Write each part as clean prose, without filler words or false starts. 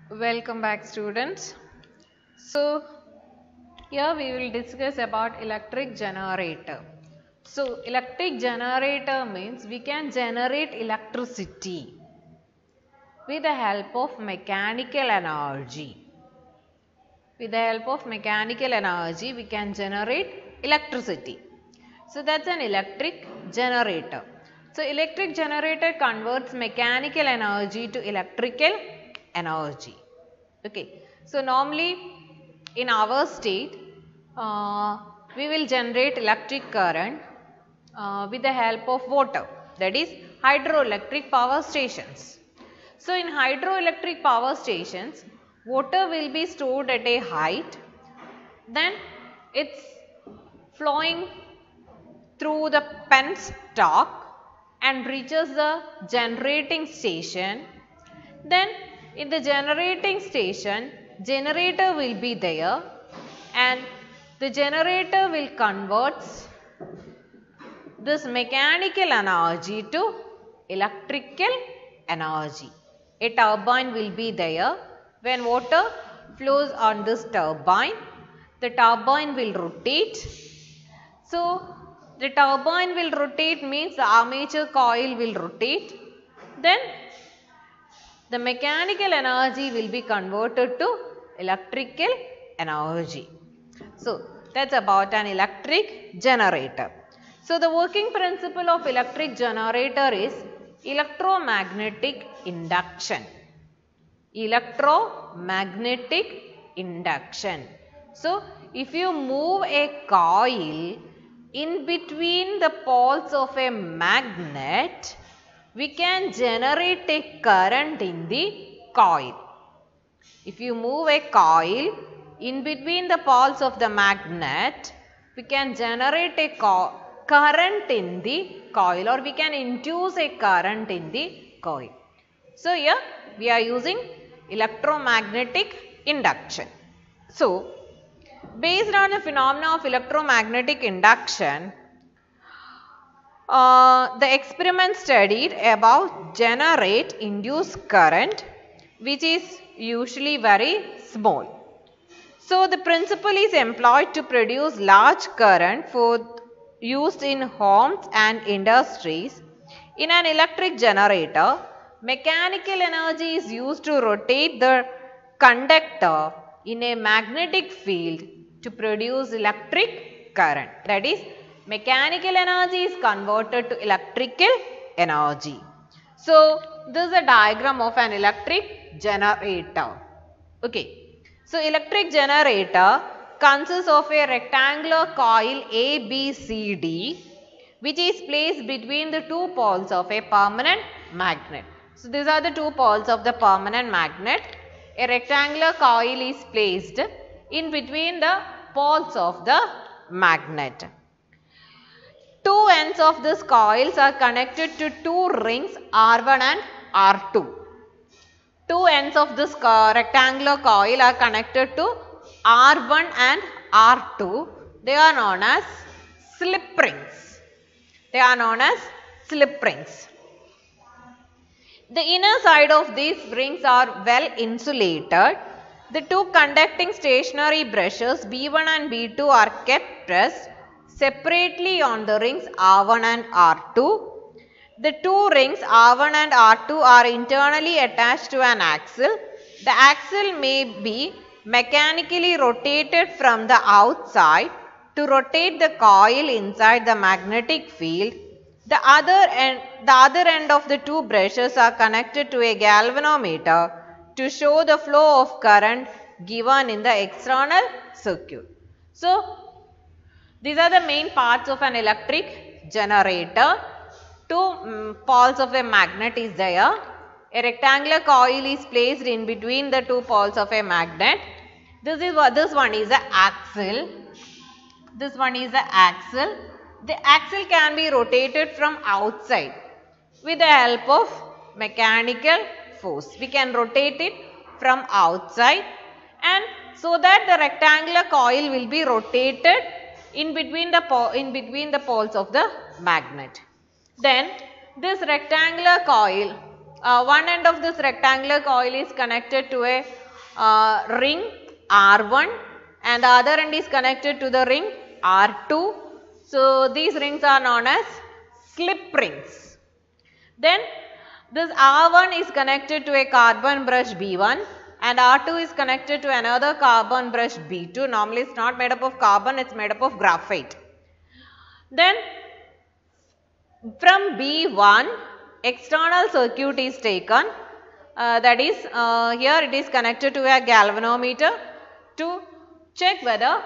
Welcome back, students. So here we will discuss about electric generator. So electric generator means we can generate electricity with the help of mechanical energy. With the help of mechanical energy we can generate electricity. So that's an electric generator. So electric generator converts mechanical energy to electrical energy. Okay. So normally in our state we will generate electric current with the help of water, that is hydroelectric power stations. So in hydroelectric power stations water will be stored at a height, then it's flowing through the penstock and reaches the generating station. Then in the generating station generator will be there and the generator will convert this mechanical energy to electrical energy. A turbine will be there. When water flows on this turbine, the turbine will rotate. So the turbine will rotate means the armature coil will rotate. Then the mechanical energy will be converted to electrical energy. So that's about an electric generator. So the working principle of electric generator is electromagnetic induction. Electromagnetic induction. So if you move a coil in between the poles of a magnet, we can generate a current in the coil. If you move a coil in between the poles of the magnet, we can generate a current in the coil, or we can induce a current in the coil. So here we are using electromagnetic induction. So based on the phenomena of electromagnetic induction, the experiment studied about generate induced current, which is usually very small. So the principle is employed to produce large current for used in homes and industries. In an electric generator, mechanical energy is used to rotate the conductor in a magnetic field to produce electric current. That is, mechanical energy is converted to electrical energy. So this is a diagram of an electric generator. Okay. So electric generator consists of a rectangular coil ABCD, which is placed between the two poles of a permanent magnet. So these are the two poles of the permanent magnet. A rectangular coil is placed in between the poles of the magnet. Two ends of this coils are connected to two rings R1 and R2. Two ends of this rectangular coil are connected to R1 and R2. They are known as slip rings. They are known as slip rings. The inner side of these rings are well insulated. The two conducting stationary brushes B1 and B2 are kept pressed separately on the rings R1 and R2. The two rings R1 and R2 are internally attached to an axle. The axle may be mechanically rotated from the outside to rotate the coil inside the magnetic field. The other end of the two brushes are connected to a galvanometer to show the flow of current given in the external circuit. So these are the main parts of an electric generator. Two poles of a magnet is there. A rectangular coil is placed in between the two poles of a magnet. This one is the axle. This one is the axle. The axle can be rotated from outside with the help of mechanical force. We can rotate it from outside, and so that the rectangular coil will be rotated in between the poles of the magnet. Then this rectangular coil one end of this rectangular coil is connected to a ring R1 and the other end is connected to the ring R2. So, these rings are known as slip rings. Then this R1 is connected to a carbon brush B1 and R2 is connected to another carbon brush B2. Normally it is not made up of carbon, it is made up of graphite. Then from B1 external circuit is taken, that is here it is connected to a galvanometer to check whether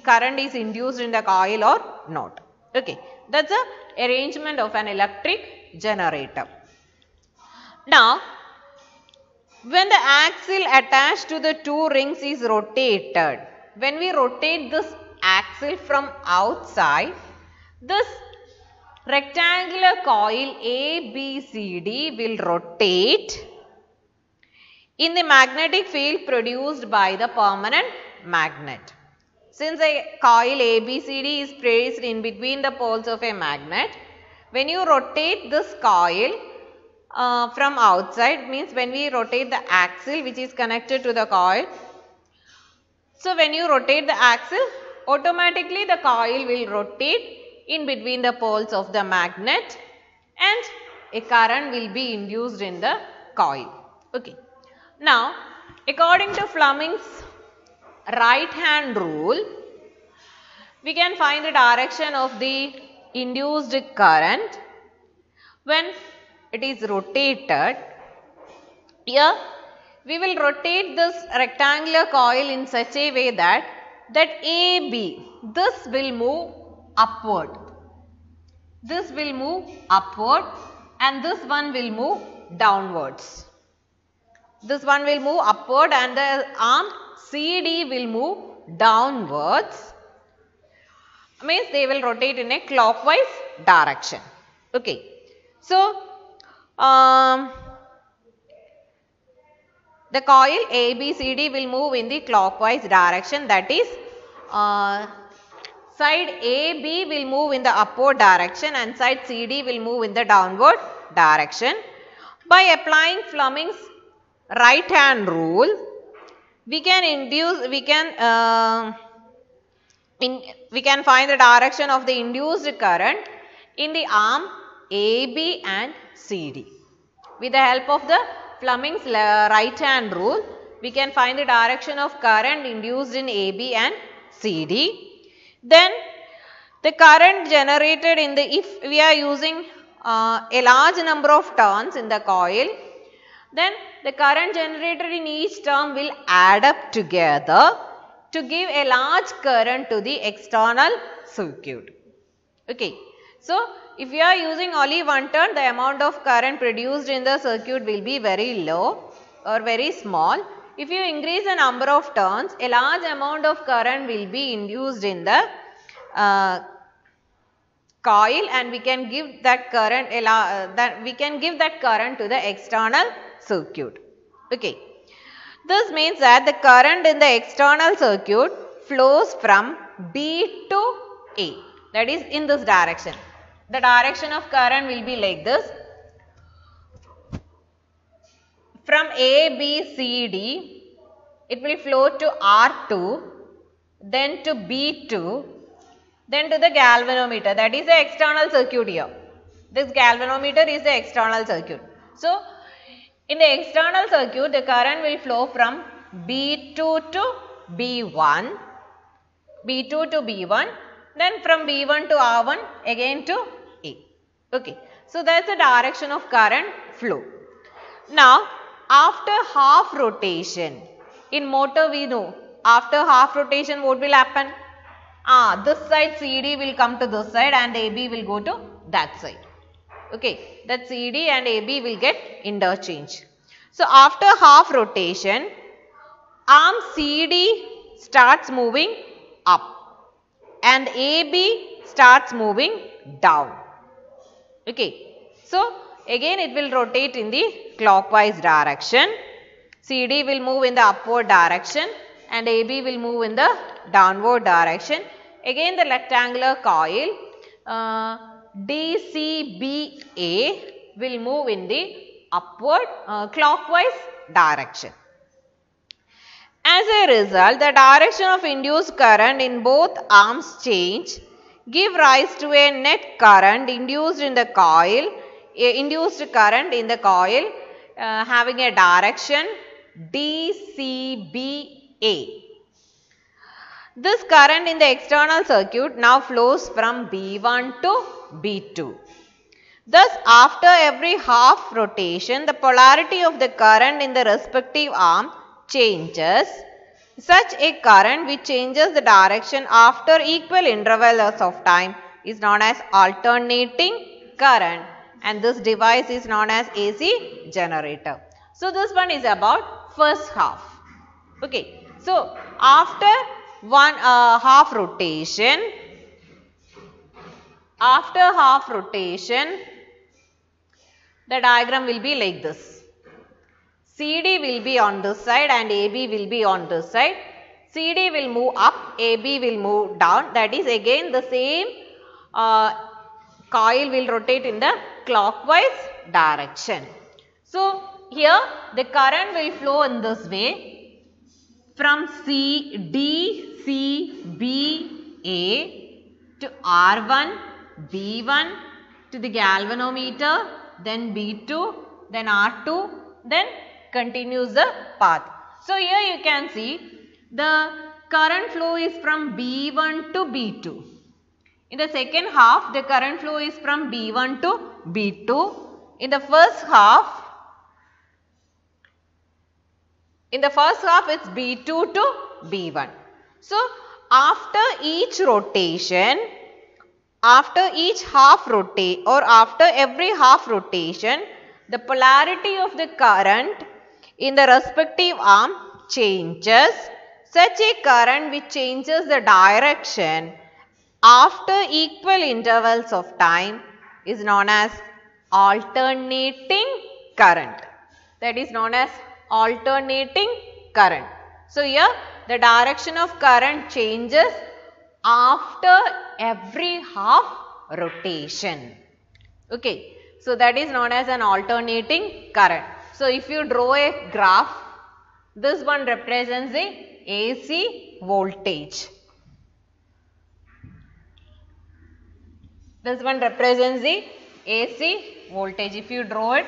current is induced in the coil or not. Okay, that is the arrangement of an electric generator. Now, when the axle attached to the two rings is rotated, when we rotate this axle from outside, this rectangular coil ABCD will rotate in the magnetic field produced by the permanent magnet. Since a coil ABCD is placed in between the poles of a magnet, when you rotate this coil from outside, means when we rotate the axle which is connected to the coil. So, when you rotate the axle, automatically the coil will rotate in between the poles of the magnet and a current will be induced in the coil. Okay. Now, according to Fleming's right hand rule, we can find the direction of the induced current when it is rotated. Here we will rotate this rectangular coil in such a way that AB, this will move upward, this will move upward and this one will move downwards. This one will move upward and the arm CD will move downwards, means they will rotate in a clockwise direction. Okay. So, the coil ABCD will move in the clockwise direction, that is side AB will move in the upward direction and side CD will move in the downward direction. By applying Fleming's right hand rule, we can find the direction of the induced current in the arm AB and CD. With the help of the Fleming's right hand rule, we can find the direction of current induced in AB and CD. Then the current generated in the, if we are using a large number of turns in the coil, then the current generated in each turn will add up together to give a large current to the external circuit. Okay. So, if you are using only one turn, the amount of current produced in the circuit will be very low or very small. If you increase the number of turns, a large amount of current will be induced in the coil and we can give that current to the external circuit. Okay. This means that the current in the external circuit flows from B to A, that is in this direction. The direction of current will be like this. From A, B, C, D, it will flow to R2, then to B2, then to the galvanometer, that is the external circuit here. This galvanometer is the external circuit. So, in the external circuit, the current will flow from B2 to B1, B2 to B1, then from B1 to R1 again to A. Okay. So, that is the direction of current flow. Now, after half rotation, in motor we know, after half rotation what will happen? This side CD will come to this side and AB will go to that side. Okay, that CD and AB will get interchanged. So, after half rotation, arm CD starts moving up and AB starts moving down. Okay. So, again it will rotate in the clockwise direction. CD will move in the upward direction and AB will move in the downward direction. Again the rectangular coil DCBA will move in the upward clockwise direction. As a result, the direction of induced current in both arms change, give rise to a net current induced in the coil, having a direction dCBA. This current in the external circuit now flows from B1 to B2. Thus, after every half rotation, the polarity of the current in the respective arm changes. Such a current which changes the direction after equal intervals of time is known as alternating current, and this device is known as AC generator. So, this one is about first half. Okay. So, after one half rotation, the diagram will be like this. CD will be on this side and AB will be on this side. CD will move up, AB will move down. That is again the same coil will rotate in the clockwise direction. So, here the current will flow in this way from DCBA to R1, B1 to the galvanometer, then B2, then R2, then continues the path. So, here you can see the current flow is from B1 to B2. In the second half, the current flow is from B1 to B2. In the first half, it's B2 to B1. So, after each rotation, after every half rotation, the polarity of the current in the respective arm changes. Such a current which changes the direction after equal intervals of time is known as alternating current. That is known as alternating current. So, here the direction of current changes after every half rotation. Okay. So, that is known as an alternating current. So, if you draw a graph, this one represents the AC voltage. This one represents the AC voltage. If you draw it,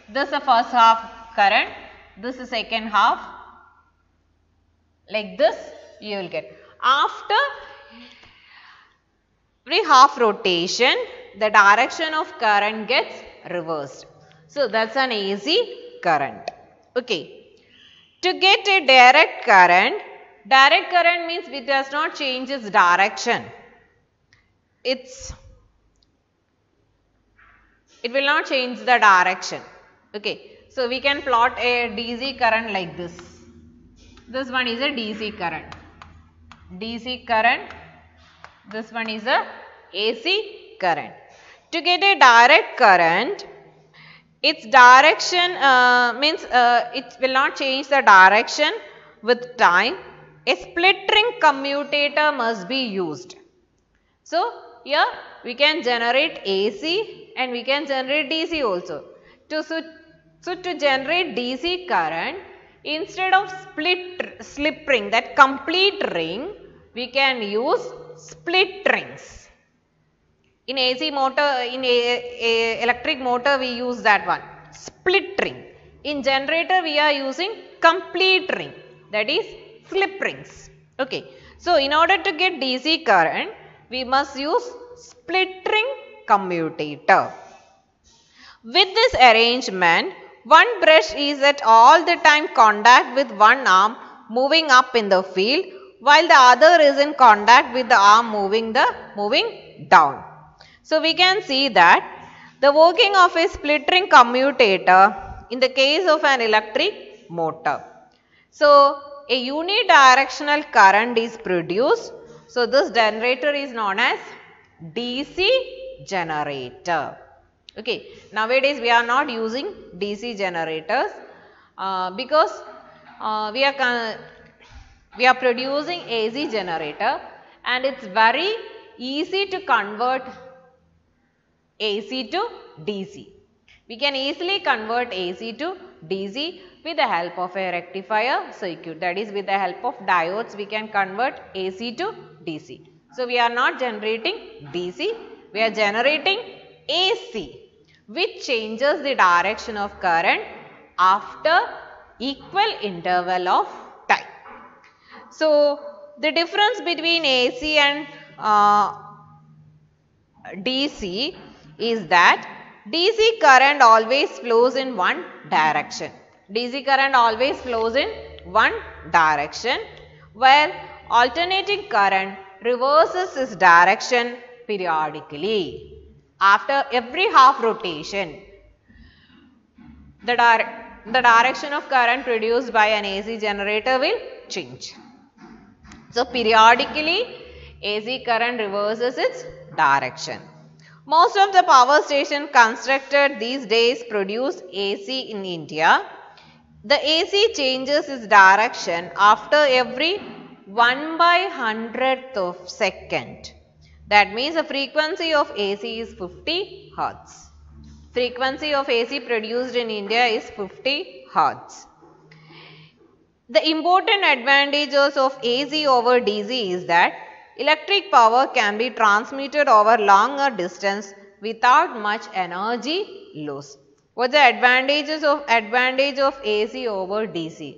this is the first half current, this is second half, like this you will get. After every half rotation, the direction of current gets reversed. So, that is an AC current. Okay. To get a direct current means it does not change its direction. It will not change the direction. Okay. So, we can plot a DC current like this. This one is a DC current. DC current. This one is a AC current. To get a direct current, its direction it will not change the direction with time. A split ring commutator must be used. So, here we can generate AC and we can generate DC also. So, to generate DC current, instead of slip ring, that complete ring, we can use split rings. In AC motor, in electric motor, we use that one, split ring. In generator, we are using complete ring, that is slip rings. Okay. So, in order to get DC current, we must use split ring commutator. With this arrangement, one brush is at all the time contact with one arm moving up in the field, while the other is in contact with the arm moving down. So, we can see that the working of a split ring commutator in the case of an electric motor. So, a unidirectional current is produced. So, this generator is known as DC generator. Okay. Nowadays, we are not using DC generators because we are producing AC generator, and it is very easy to convert AC to DC. We can easily convert AC to DC with the help of a rectifier circuit. That is, with the help of diodes, we can convert AC to DC. So, we are not generating DC, we are generating AC, which changes the direction of current after equal interval of time. So, the difference between AC and DC is that DC current always flows in one direction. DC current always flows in one direction, where alternating current reverses its direction periodically. After every half rotation, the direction of current produced by an AC generator will change. So, periodically AC current reverses its direction. Most of the power stations constructed these days produce AC in India. The AC changes its direction after every 1/100th of second. That means the frequency of AC is 50 Hertz. Frequency of AC produced in India is 50 Hertz. The important advantages of AC over DC is that electric power can be transmitted over longer distance without much energy loss. What are the advantage of AC over DC?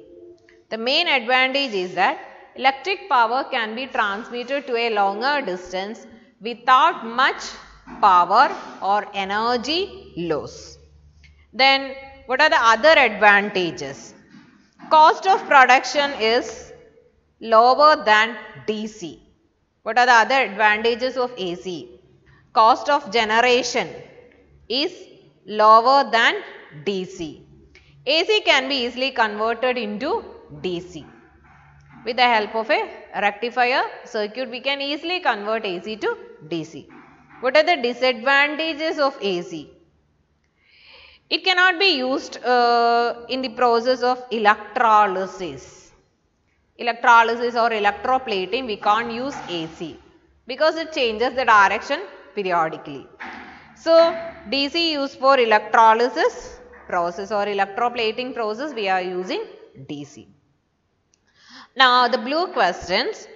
The main advantage is that electric power can be transmitted to a longer distance without much power or energy loss. Then what are the other advantages? Cost of production is lower than DC. What are the other advantages of AC? Cost of generation is lower than DC. AC can be easily converted into DC. With the help of a rectifier circuit, we can easily convert AC to DC. What are the disadvantages of AC? It cannot be used in the process of electrolysis. Electrolysis or electroplating, we can't use AC because it changes the direction periodically. So, DC used for electrolysis process or electroplating process, we are using DC. Now, the blue questions.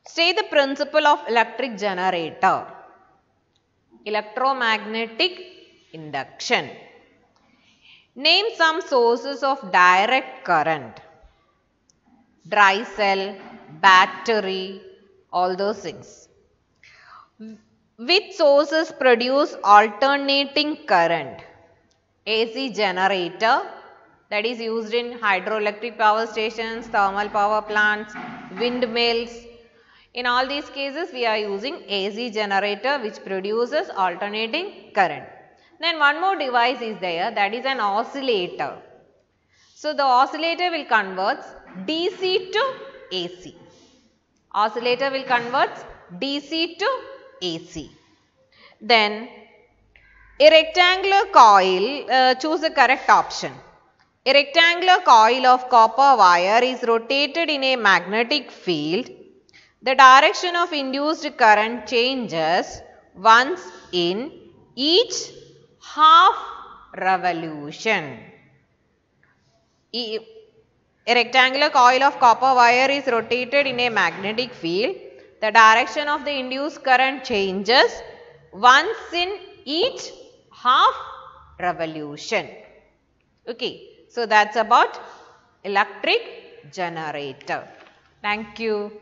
State the principle of electric generator. Electromagnetic induction. Name some sources of direct current. Dry cell, battery, all those things. Which sources produce alternating current? AC generator, that is used in hydroelectric power stations, thermal power plants, windmills. In all these cases, we are using AC generator which produces alternating current. Then one more device is there, that is an oscillator. So, the oscillator will convert DC to AC. Oscillator will convert DC to AC. Then a rectangular coil, choose the correct option. A rectangular coil of copper wire is rotated in a magnetic field. The direction of induced current changes once in each half revolution. A rectangular coil of copper wire is rotated in a magnetic field. The direction of the induced current changes once in each half revolution. Okay, so that's about electric generator. Thank you.